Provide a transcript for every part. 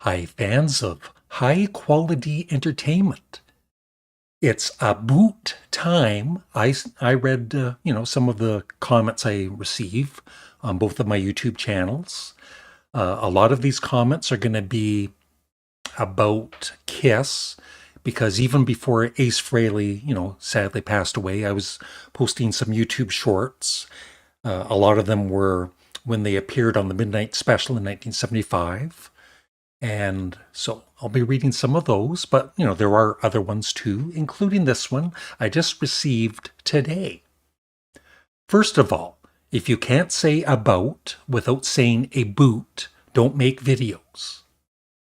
Hi, fans of high-quality entertainment. It's about time. I read, some of the comments I receive on both of my YouTube channels. A lot of these comments are going to be about Kiss, because even before Ace Frehley, sadly passed away, I was posting some YouTube shorts. A lot of them were when they appeared on the Midnight Special in 1975. And so I'll be reading some of those, but there are other ones too, including this one I just received today. First of all, if you can't say about without saying a boot, don't make videos.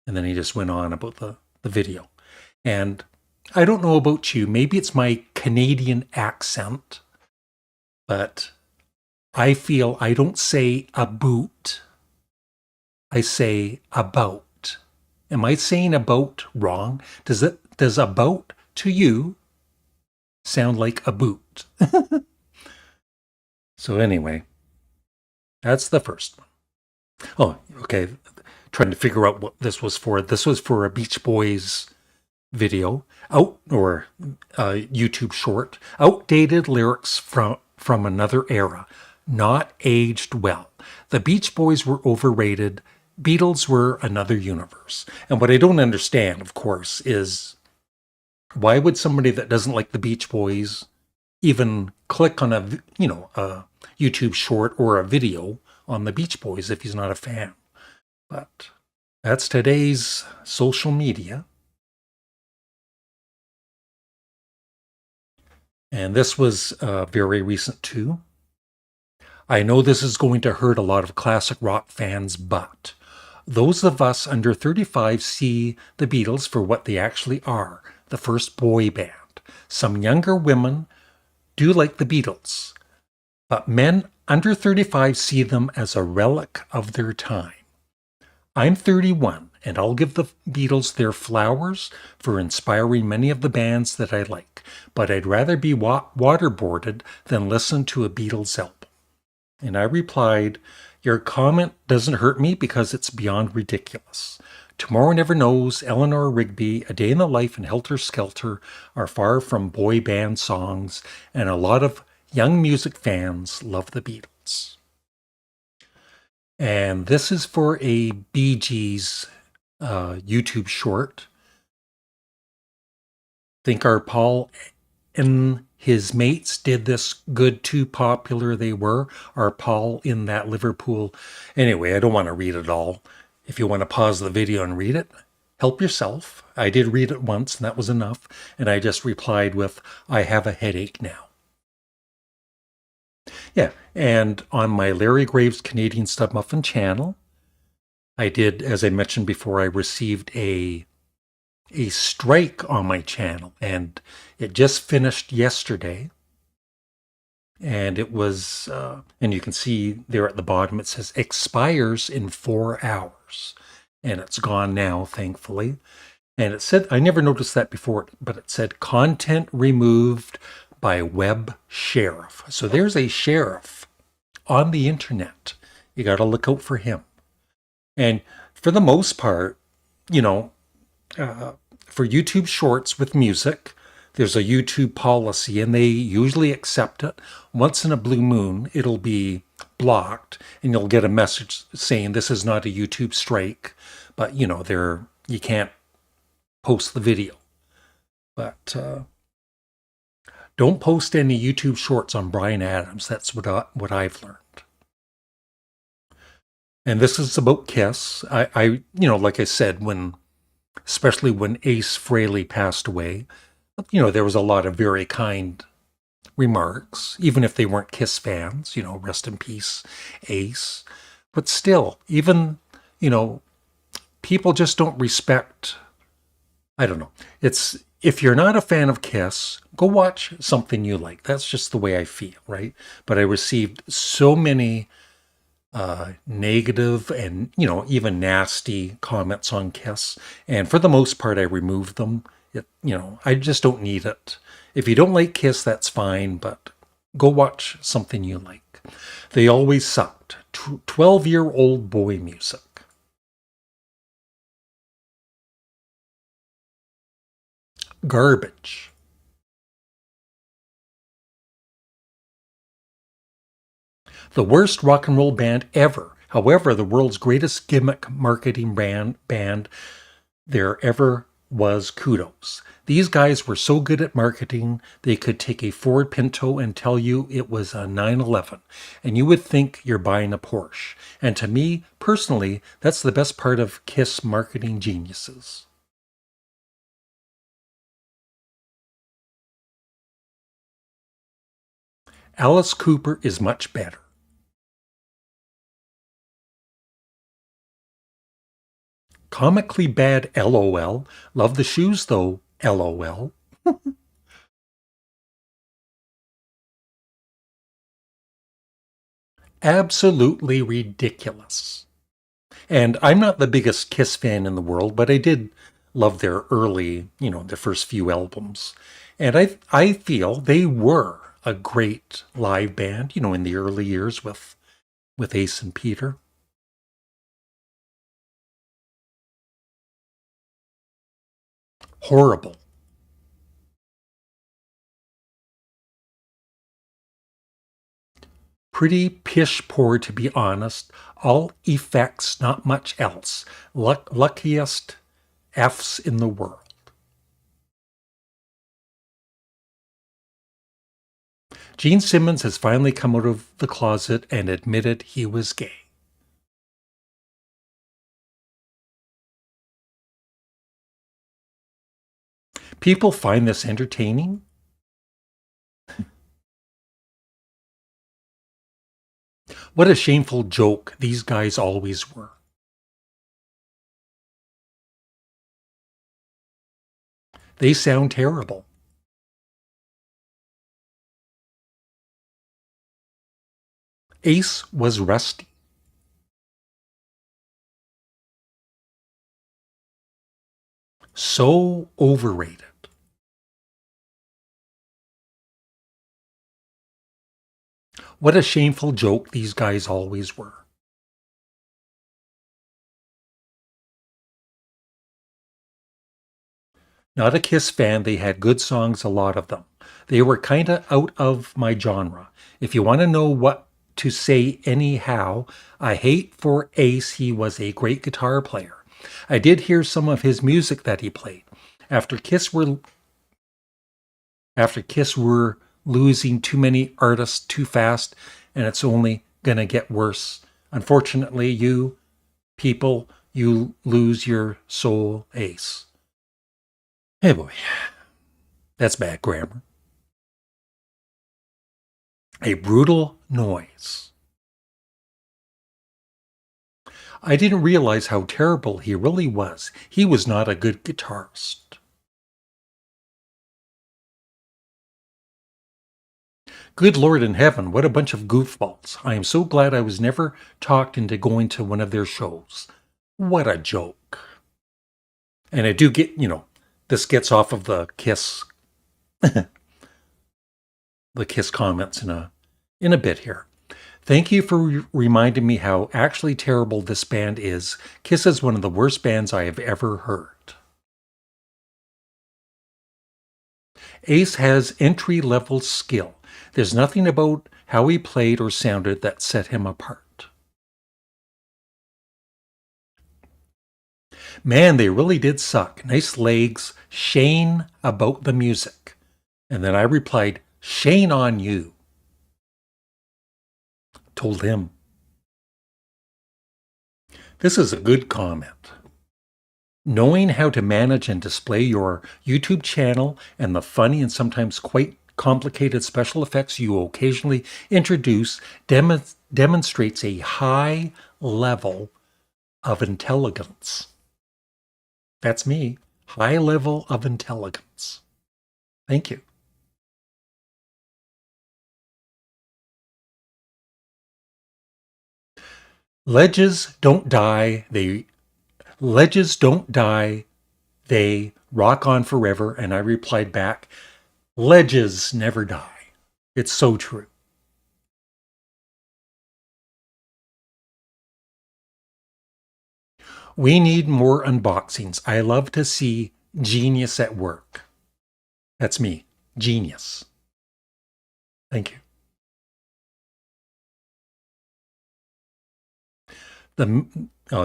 And then he just went on about the video. And I don't know about you, maybe it's my Canadian accent, but I feel I don't say a boot, I say about. Am I saying about wrong? Does about to you sound like a boot? So anyway, that's the first one. Oh, okay. Trying to figure out what this was for. This was for a Beach Boys video or YouTube short. Outdated lyrics from another era, not aged well. The Beach Boys were overrated. Beatles were another universe. And what I don't understand, of course, is why would somebody that doesn't like the Beach Boys even click on a YouTube short or a video on the Beach Boys if he's not a fan? But that's today's social media. And this was very recent too. I know this is going to hurt a lot of classic rock fans, but those of us under 35 see the Beatles for what they actually are, the first boy band. Some younger women do like the Beatles, but men under 35 see them as a relic of their time. I'm 31, and I'll give the Beatles their flowers for inspiring many of the bands that I like, but I'd rather be waterboarded than listen to a Beatles album. And I replied, your comment doesn't hurt me because it's beyond ridiculous. Tomorrow Never Knows, Eleanor Rigby, A Day in the Life, and Helter Skelter are far from boy band songs, and a lot of young music fans love the Beatles. And this is for a Bee Gees YouTube short. Think our Paul and his mates did this good, too popular they were. Our Paul in that Liverpool. Anyway, I don't want to read it all. If you want to pause the video and read it, help yourself. I did read it once, and that was enough. And I just replied with, I have a headache now. Yeah, and on my Larry Graves Canadian Studmuffin channel, I did, as I mentioned before, I received a strike on my channel, and it just finished yesterday. And it was, and you can see there at the bottom, it says expires in 4 hours. And it's gone now, thankfully. And it said, I never noticed that before, but it said content removed by web sheriff. So there's a sheriff on the internet. You got to look out for him. And for the most part, for YouTube shorts with music, there's a YouTube policy, and they usually accept it. Once in a blue moon, it'll be blocked, and you'll get a message saying this is not a YouTube strike, but you can't post the video. But don't post any YouTube shorts on Bryan Adams. That's what I've learned. And this is about Kiss. I like I said, especially when Ace Frehley passed away, there was a lot of very kind remarks, even if they weren't Kiss fans, rest in peace, Ace. But still, even, people just don't respect, I don't know. If you're not a fan of Kiss, go watch something you like. That's just the way I feel, right? But I received so many negative and, even nasty comments on Kiss. And for the most part, I removed them. I just don't need it. If you don't like Kiss, that's fine, but go watch something you like. They always sucked. 12-year-old boy music. garbage. The worst rock and roll band ever. However, the world's greatest gimmick marketing band there ever was. Kudos. These guys were so good at marketing, they could take a Ford Pinto and tell you it was a 911, and you would think you're buying a Porsche. And to me, personally, that's the best part of Kiss marketing geniuses. Alice Cooper is much better. Comically bad, LOL. Love the shoes though, LOL. Absolutely ridiculous. And I'm not the biggest Kiss fan in the world, but I did love their early, the first few albums. And I feel they were a great live band, in the early years with Ace and Peter. Horrible. Pretty pish poor, to be honest. All effects, not much else. Luckiest F's in the world. Gene Simmons has finally come out of the closet and admitted he was gay. People find this entertaining? What a shameful joke these guys always were. They sound terrible. Ace was rusty. So overrated. What a shameful joke these guys always were. Not a Kiss fan, they had good songs, a lot of them. They were kinda out of my genre. If you want to know what to say anyhow, I hate for Ace, he was a great guitar player. I did hear some of his music that he played. After Kiss were after Kiss were losing too many artists too fast, and it's only gonna get worse. Unfortunately, you people, you lose your soul, Ace. Hey boy, that's bad grammar. A brutal noise. I didn't realize how terrible he really was. He was not a good guitarist. Good Lord in heaven, what a bunch of goofballs. I am so glad I was never talked into going to one of their shows. What a joke. And I do get, this gets off of the Kiss comments in a bit here. Thank you for reminding me how actually terrible this band is. Kiss is one of the worst bands I have ever heard. Ace has entry-level skill. There's nothing about how he played or sounded that set him apart. Man, they really did suck. Nice legs. Shane about the music. And then I replied, Shane on you. Told him. This is a good comment. Knowing how to manage and display your YouTube channel and the funny and sometimes quite complicated special effects you occasionally introduce demonstrates a high level of intelligence. That's me. High level of intelligence. Thank you. Ledges don't die. Ledges don't die. They rock on forever. And I replied back, ledges never die. It's so true. We need more unboxings. I love to see genius at work. That's me. Genius. Thank you. The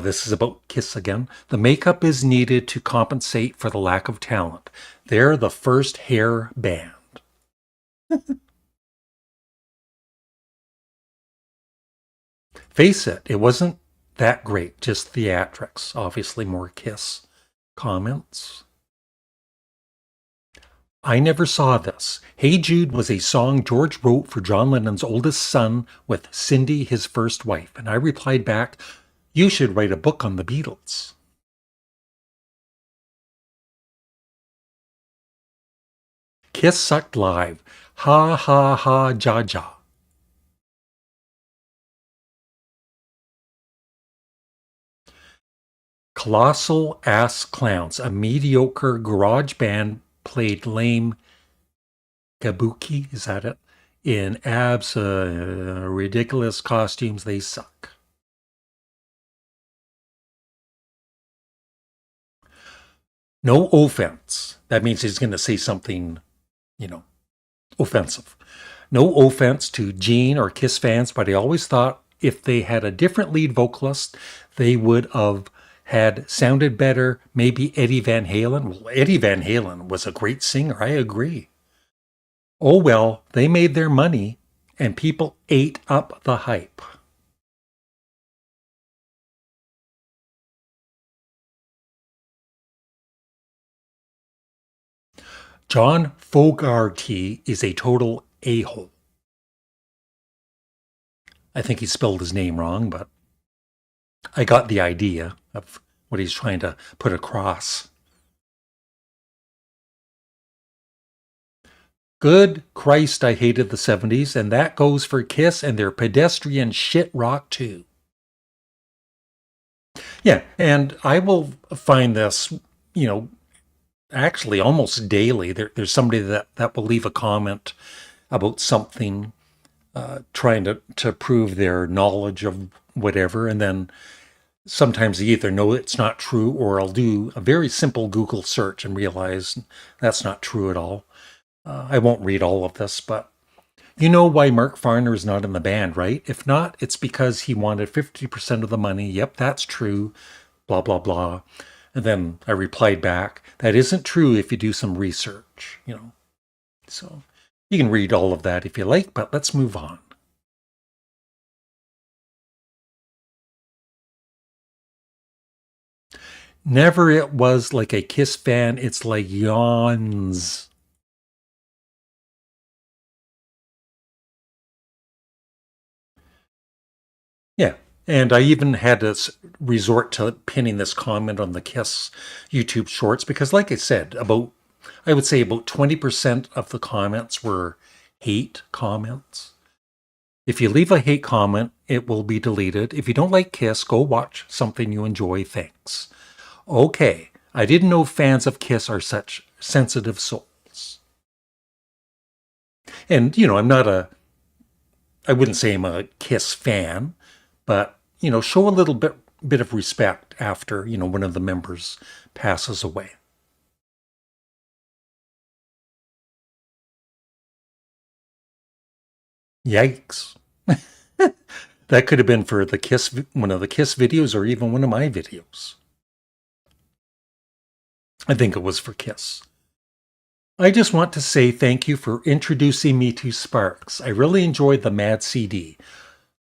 this is about Kiss again. The makeup is needed to compensate for the lack of talent. They're the first hair band. Face it, it wasn't that great, just theatrics. Obviously, more Kiss comments. I never saw this. Hey Jude was a song George wrote for John Lennon's oldest son with Cindy, his first wife. And I replied back, you should write a book on the Beatles. Kiss sucked live. Ha ha ha ja ja. Colossal Ass Clowns, a mediocre garage band, played lame kabuki, is that it? In abs, ridiculous costumes, they suck. No offense. That means he's going to say something, you know, offensive. No offense to Gene or Kiss fans, but I always thought if they had a different lead vocalist, they would have had sounded better. Maybe Eddie Van Halen. Well, Eddie Van Halen was a great singer. I agree. Oh well, they made their money and people ate up the hype. John Fogerty is a total a-hole. I think he spelled his name wrong, but I got the idea of what he's trying to put across. Good Christ, I hated the 70s, and that goes for Kiss and their pedestrian shit rock too. Yeah, and I will find this, you know, actually almost daily. There's somebody that will leave a comment about something, trying to prove their knowledge of whatever, and then sometimes they either know it's not true or I'll do a very simple Google search and realize that's not true at all. I won't read all of this, but you know why Mark Farner is not in the band, right? If not, it's because he wanted 50% of the money. Yep, that's true. Blah, blah, blah. And then I replied back, that isn't true if you do some research, you know. So you can read all of that if you like, but let's move on. Never it was like a Kiss fan, it's like yawns. Yeah. And I even had to resort to pinning this comment on the Kiss YouTube shorts because, like I said, I would say about 20% of the comments were hate comments. If you leave a hate comment, it will be deleted. If you don't like Kiss, go watch something you enjoy. Thanks. Okay, I didn't know fans of Kiss are such sensitive souls. And, you know, I wouldn't say I'm a Kiss fan, but, you know, show a little bit of respect after, you know, one of the members passes away. Yikes. That could have been for the Kiss, one of the Kiss videos, or even one of my videos. I think it was for Kiss. I just want to say thank you for introducing me to Sparks. I really enjoyed the Mad CD.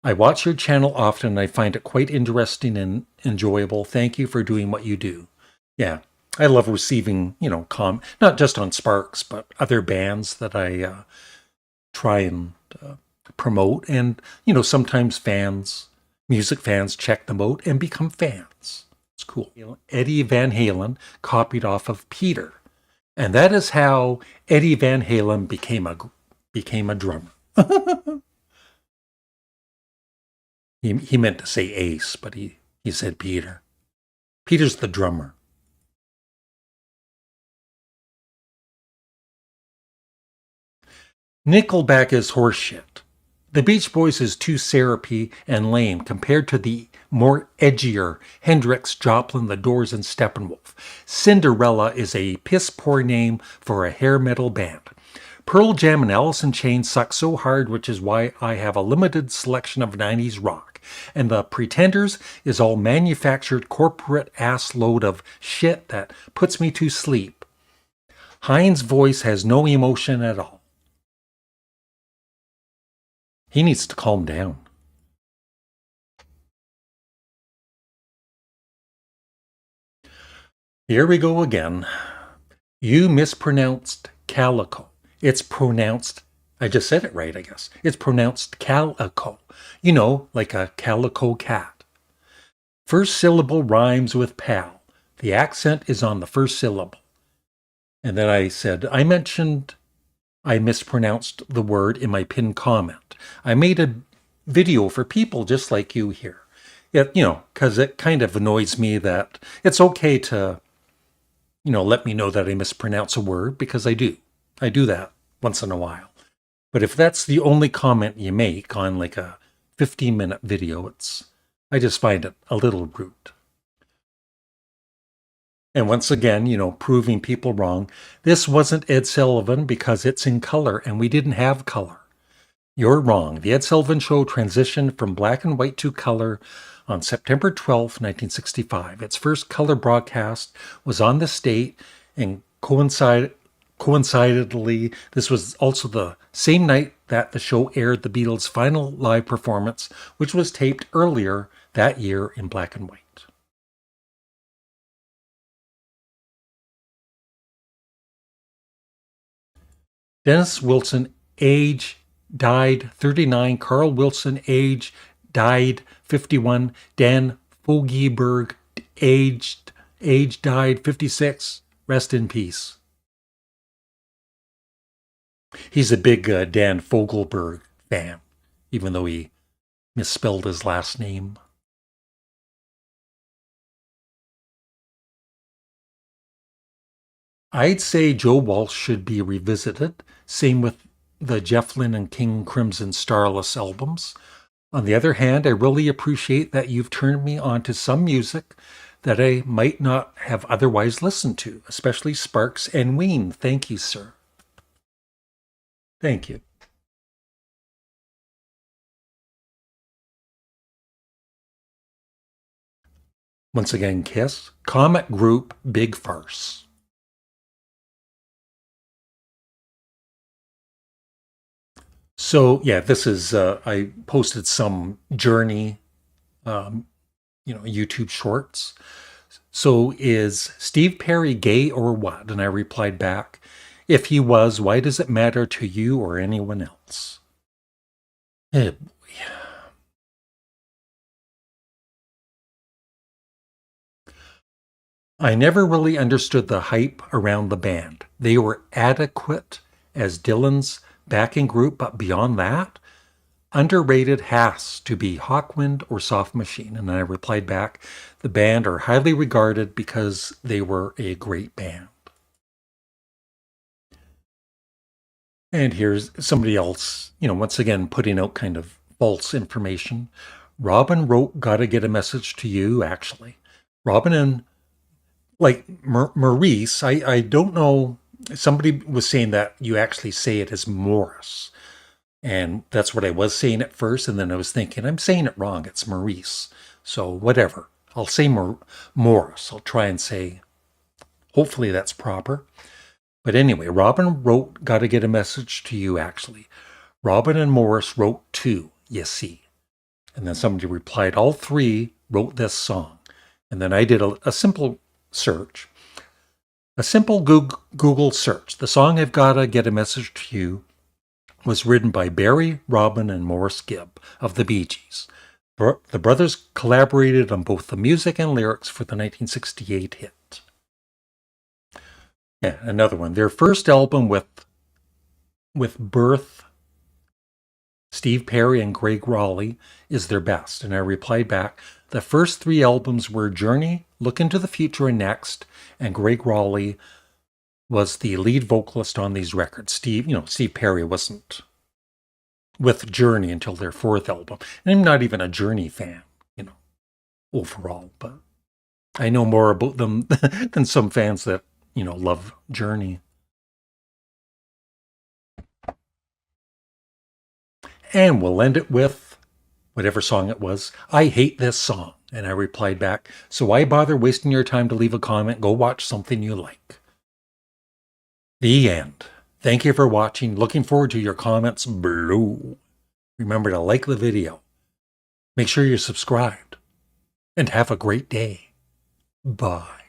I watch your channel often and I find it quite interesting and enjoyable. Thank you for doing what you do. Yeah, I love receiving, you know, not just on Sparks, but other bands that I try and promote. And, you know, sometimes music fans check them out and become fans. It's cool. You know, Eddie Van Halen copied off of Peter. And that is how Eddie Van Halen became a drummer. He meant to say Ace, but he said Peter. Peter's the drummer. Nickelback is horseshit. The Beach Boys is too syrupy and lame compared to the more edgier. Hendrix, Joplin, The Doors, and Steppenwolf. Cinderella is a piss-poor name for a hair metal band. Pearl Jam and Alice in Chains suck so hard, which is why I have a limited selection of 90s rock. And The Pretenders is all manufactured corporate ass load of shit that puts me to sleep. Hein's voice has no emotion at all. He needs to calm down. Here we go again. You mispronounced calico. It's pronounced, I just said it right, I guess. It's pronounced calico. You know, like a calico cat. First syllable rhymes with pal. The accent is on the first syllable. And then I said, I mentioned I mispronounced the word in my pinned comment. I made a video for people just like you here. Because it kind of annoys me that it's okay to, let me know that I mispronounce a word, because I do. I do that once in a while. But if that's the only comment you make on like a 15-minute video, I just find it a little rude. And once again, proving people wrong. This wasn't Ed Sullivan because it's in color and we didn't have color. You're wrong. The Ed Sullivan Show transitioned from black and white to color on September 12, 1965. Its first color broadcast was on the state, and coincidentally, this was also the same night that the show aired the Beatles' final live performance, which was taped earlier that year in black and white. Dennis Wilson, age, died 39. Carl Wilson, age, died 51. Dan Fogelberg, age, died 56. Rest in peace. He's a big Dan Fogelberg fan, even though he misspelled his last name. I'd say Joe Walsh should be revisited. Same with the Jeff Lynne and King Crimson Starless albums. On the other hand, I really appreciate that you've turned me on to some music that I might not have otherwise listened to, especially Sparks and Ween. Thank you, sir. Thank you. Once again, Kiss. Comic Group, Big Farce. So yeah, this is, I posted some Journey, YouTube shorts. So is Steve Perry gay or what? And I replied back, if he was, why does it matter to you or anyone else? Eh, boy. I never really understood the hype around the band. They were adequate as Dylan's backing group, but beyond that, underrated has to be Hawkwind or Soft Machine. And I replied back, the band are highly regarded because they were a great band. And here's somebody else, once again, putting out kind of false information. Robin wrote, gotta get a message to you, actually. Robin and, like, Maurice, I don't know, somebody was saying that you actually say it as Morris. And that's what I was saying at first. And then I was thinking, I'm saying it wrong. It's Maurice. So whatever. I'll say Morris. I'll try and say, hopefully that's proper. But anyway, Robin wrote, gotta get a message to you, actually. Robin and Morris wrote two, you see. And then somebody replied, all three wrote this song. And then I did a simple search. A simple Google search. The song I've Gotta Get a Message to You was written by Barry, Robin, and Morris Gibb of the Bee Gees. The brothers collaborated on both the music and lyrics for the 1968 hit. Yeah, another one. Their first album with Birth, Steve Perry, and Greg Raleigh is their best. And I replied back, the first three albums were Journey, Look into the Future, and Next, and Greg Raleigh was the lead vocalist on these records. Steve Perry wasn't with Journey until their fourth album. And I'm not even a Journey fan, overall, but I know more about them than some fans that, love Journey. And we'll end it with whatever song it was. I hate this song. And I replied back, so why bother wasting your time to leave a comment? Go watch something you like. The end. Thank you for watching. Looking forward to your comments below. Remember to like the video. Make sure you're subscribed. And have a great day. Bye.